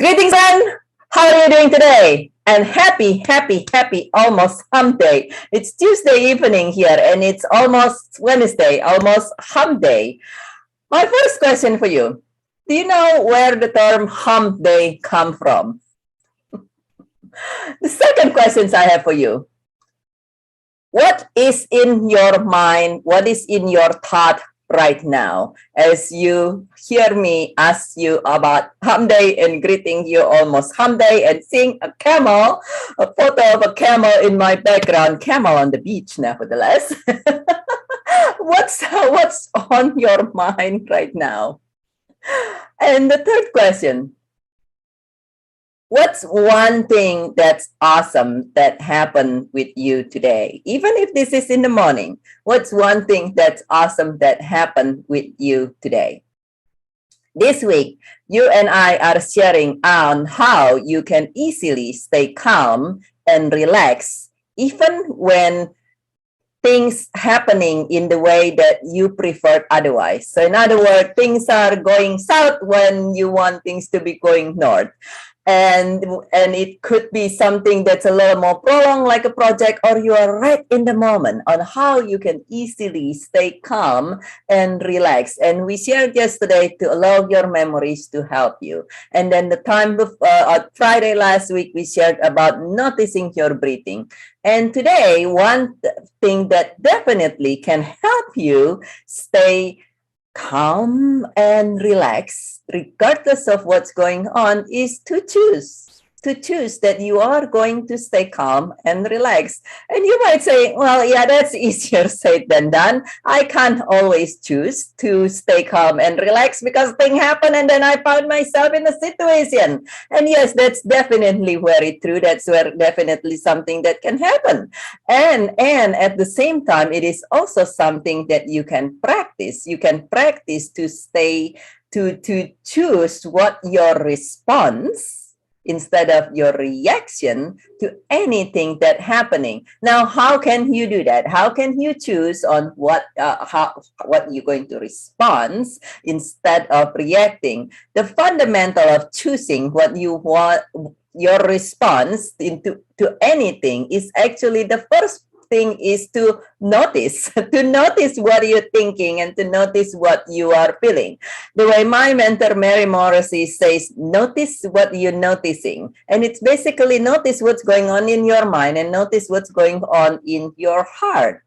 Greetings, friend. How are you doing today? And happy, almost hump day. It's Tuesday evening here, and it's almost Wednesday, almost hump day. My first question for you: do you know where the term hump day come from? The second questions I have for you: what is in your mind? What is in your thought right now as you hear me ask you about hump day and greeting you almost hump day and seeing a camel, a photo of a camel in my background, camel on the beach, nevertheless. What's on your mind right now? And the third question: what's one thing that's awesome that happened with you today? Even if this is in the morning, what's one thing that's awesome that happened with you today? This week, you and I are sharing on how you can easily stay calm and relax, even when things happening in the way that you preferred otherwise. So in other words, things are going south when you want things to be going north. And it could be something that's a little more prolonged, like a project, or you are right in the moment on how you can easily stay calm and relax. And we shared yesterday to allow your memories to help you. And then the time before, on Friday last week, we shared about noticing your breathing. And today, one thing that definitely can help you stay calm and relax, regardless of what's going on, is to choose that you are going to stay calm and relax. And you might say, well, yeah, that's easier said than done. I can't always choose to stay calm and relax because things happen and then I found myself in a situation. And yes, that's definitely very true. That's where definitely something that can happen. And at the same time, it is also something that you can practice. You can practice to stay, to choose what your response instead of your reaction to anything that happening. Now, how can you do that? How can you choose on what you're going to respond instead of reacting? The fundamental of choosing what you want, your response to anything, is actually the first thing is to notice what you're thinking and to notice what you are feeling. The way my mentor Mary Morrissey says, notice what you're noticing. And it's basically notice what's going on in your mind and notice what's going on in your heart,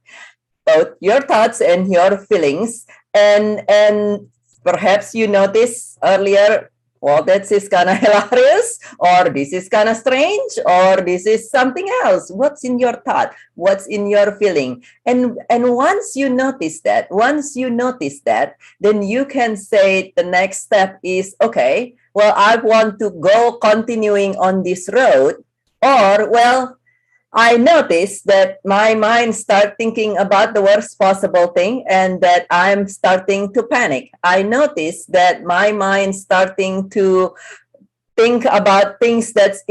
both your thoughts and your feelings. And perhaps you noticed earlier, well, that's is kind of hilarious, or this is kind of strange, or this is something else. What's in your thought? What's in your feeling? And once you notice that, then you can say the next step is, okay, well, I want to go continuing on this road, or, well, I noticed that my mind start thinking about the worst possible thing and that I'm starting to panic. I noticed that my mind starting to think about things that's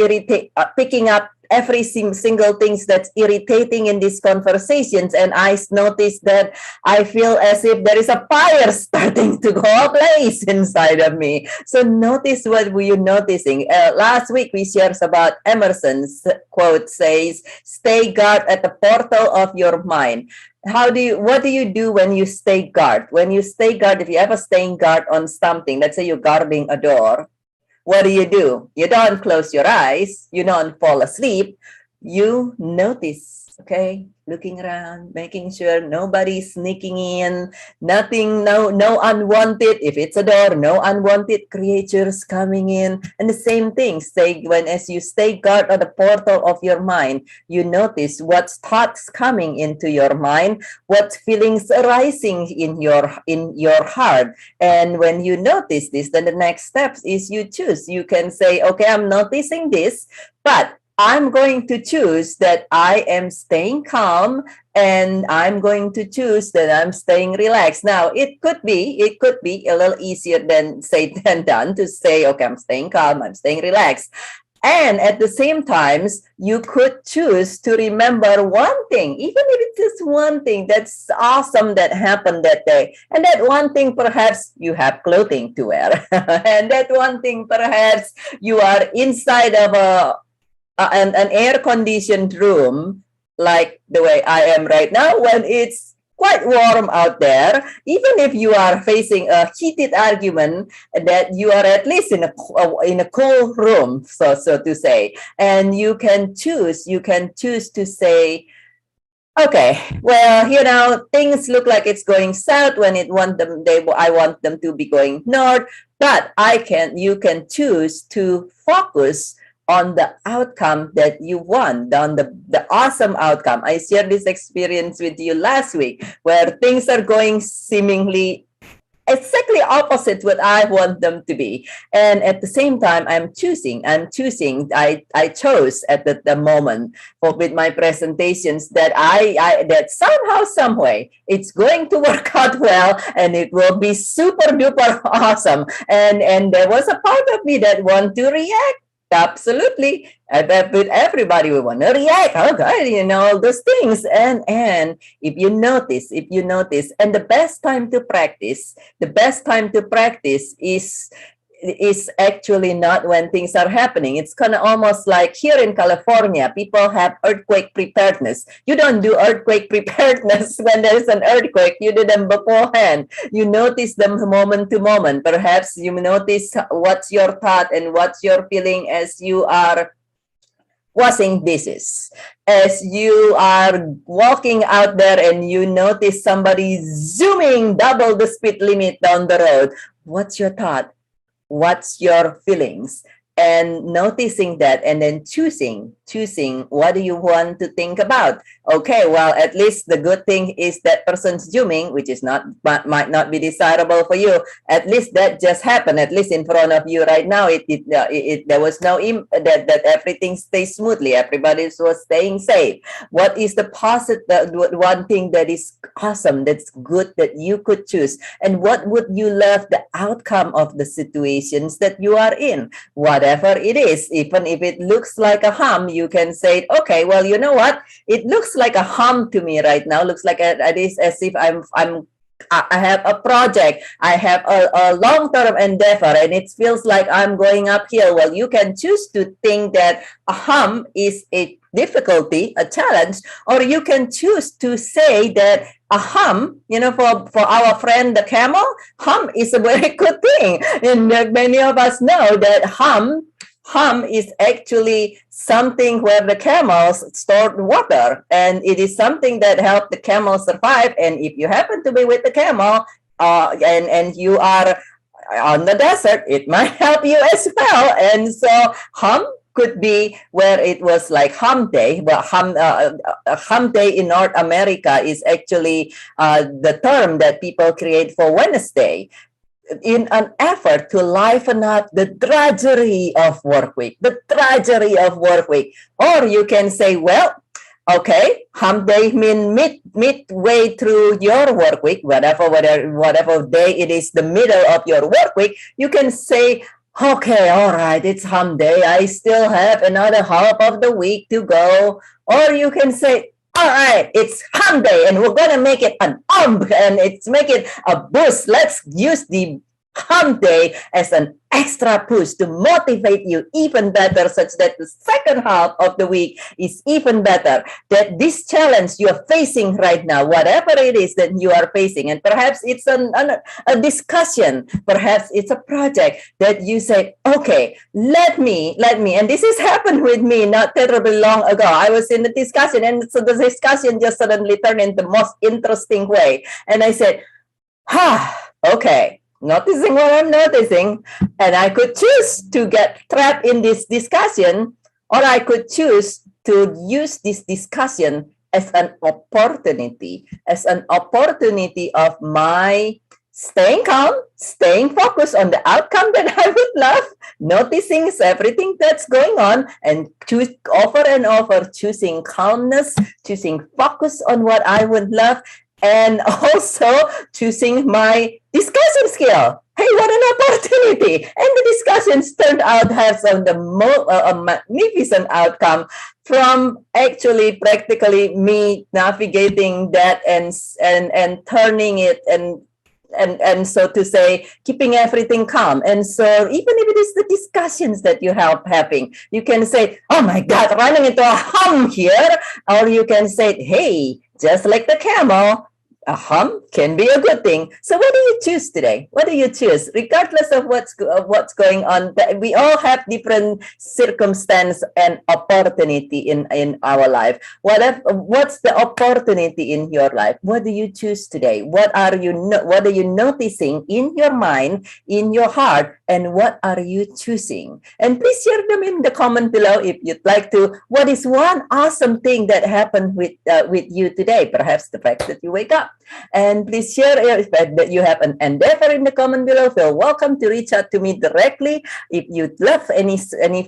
picking up every single things that's irritating in these conversations, and I notice that I feel as if there is a fire starting to go ablaze inside of me. So notice what you're noticing. Last week we shared about Emerson's quote says, "Stay guard at the portal of your mind." What do you do when you stay guard? When you stay guard, if you ever staying guard on something, let's say you're guarding a door, what do? You don't close your eyes. You don't fall asleep. You notice, okay? Looking around, making sure nobody's sneaking in, nothing, no unwanted. If it's a door, no unwanted creatures coming in. And the same thing, as you stay guard on the portal of your mind, you notice what's thoughts coming into your mind, what feelings arising in your heart. And when you notice this, then the next steps is you choose. You can say, okay, I'm noticing this, but I'm going to choose that I am staying calm, and I'm going to choose that I'm staying relaxed. Now, it could be a little easier than done to say, okay, I'm staying calm, I'm staying relaxed. And at the same times, you could choose to remember one thing, even if it's just one thing that's awesome that happened that day. And that one thing, perhaps you have clothing to wear. And that one thing, perhaps you are inside of an air-conditioned room, like the way I am right now, when it's quite warm out there. Even if you are facing a heated argument, that you are at least in a cool room, so to say, and you can choose to say, okay, well, things look like it's going south when I want them to be going north, but you can choose to focus on the outcome that you want, on the awesome outcome. I shared this experience with you last week, where things are going seemingly exactly opposite what I want them to be. And at the same time, I chose at the moment with my presentations that that somehow, some way, it's going to work out well, and it will be super duper awesome. And there was a part of me that want to react. Absolutely. With everybody, we want to react. Okay, those things. And if you notice, and the best time to practice is actually not when things are happening. It's kind of almost like here in California, people have earthquake preparedness. You don't do earthquake preparedness when there's an earthquake. You do them beforehand. You notice them moment to moment. Perhaps you notice what's your thought and what's your feeling as you are washing dishes, as you are walking out there and you notice somebody zooming double the speed limit down the road. What's your thought? What's your feelings? And noticing that, and then choosing what do you want to think about. Okay, well, at least the good thing is that person's zooming, which is might not be desirable for you. At least that just happened. At least in front of you right now, there was no that everything stays smoothly. Everybody was staying safe. What is the positive? One thing that is awesome, that's good, that you could choose, and what would you love the outcome of the situations that you are in? Whatever it is, even if it looks like a hum, you can say, okay, well, you know what? It looks like a hum to me right now. Looks like it is as if I have a project. I have a long-term endeavor, and it feels like I'm going uphill. Well, you can choose to think that a hum is a difficulty, a challenge, or you can choose to say that a hum, for our friend the camel, hum is a very good thing. And many of us know that hum is actually something where the camels stored water, and it is something that helped the camel survive. And if you happen to be with the camel and you are on the desert, it might help you as well. And so hum could be where it was like Hump Day. Well, Hump Day in North America is actually the term that people create for Wednesday, in an effort to liven up the drudgery of work week. Or you can say, well, okay, Hump Day mean midway through your work week, whatever day it is, the middle of your work week. You can say, okay, all right, it's Hump Day. I still have another half of the week to go. Or you can say, all right, it's Hump Day, and we're going to make it an ump, and make it a boost. Let's use the Hump Day as an extra push to motivate you even better, such that the second half of the week is even better. That this challenge you're facing right now, whatever it is that you are facing, and perhaps it's a discussion, perhaps it's a project that you say, okay, let me, and this has happened with me not terribly long ago. I was in a discussion, and so the discussion just suddenly turned in the most interesting way. And I said, okay, noticing what I'm noticing, and I could choose to get trapped in this discussion, or I could choose to use this discussion as an opportunity of my staying calm, staying focused on the outcome that I would love, noticing everything that's going on, and choosing calmness, choosing focus on what I would love, and also choosing my discussion skill. Hey, what an opportunity! And the discussions turned out to have some a magnificent outcome from actually practically me navigating that and turning it and so to say, keeping everything calm. And so even if it is the discussions that you help having, you can say, oh my God, running into a hum here. Or you can say, hey, just like the camel, a hump can be a good thing. So what do you choose today? What do you choose? Regardless of what's going on, we all have different circumstance and opportunity in our life. What's the opportunity in your life? What do you choose today? What are you noticing in your mind, in your heart, and what are you choosing? And please share them in the comment below if you'd like to. What is one awesome thing that happened with you today? Perhaps the fact that you wake up. And please share if that you have an endeavor in the comment below. Feel welcome to reach out to me directly if you'd love any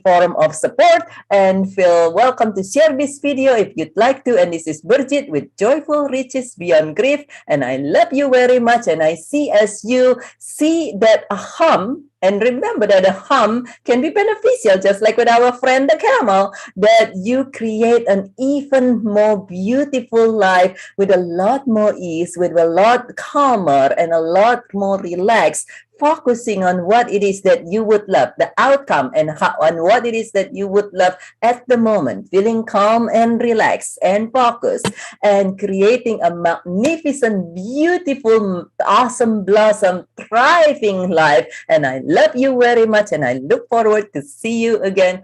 form of support, and feel welcome to share this video if you'd like to. And this is Burjit with Joyful Riches Beyond Grief, and I love you very much, and I see as you see that a hum. And remember that a hum can be beneficial, just like with our friend the camel, that you create an even more beautiful life with a lot more ease, with a lot calmer and a lot more relaxed, focusing on what it is that you would love, the outcome, and what it is that you would love at the moment, feeling calm and relaxed and focused, and creating a magnificent, beautiful, awesome, blossom, thriving life. And I love you very much, and I look forward to see you again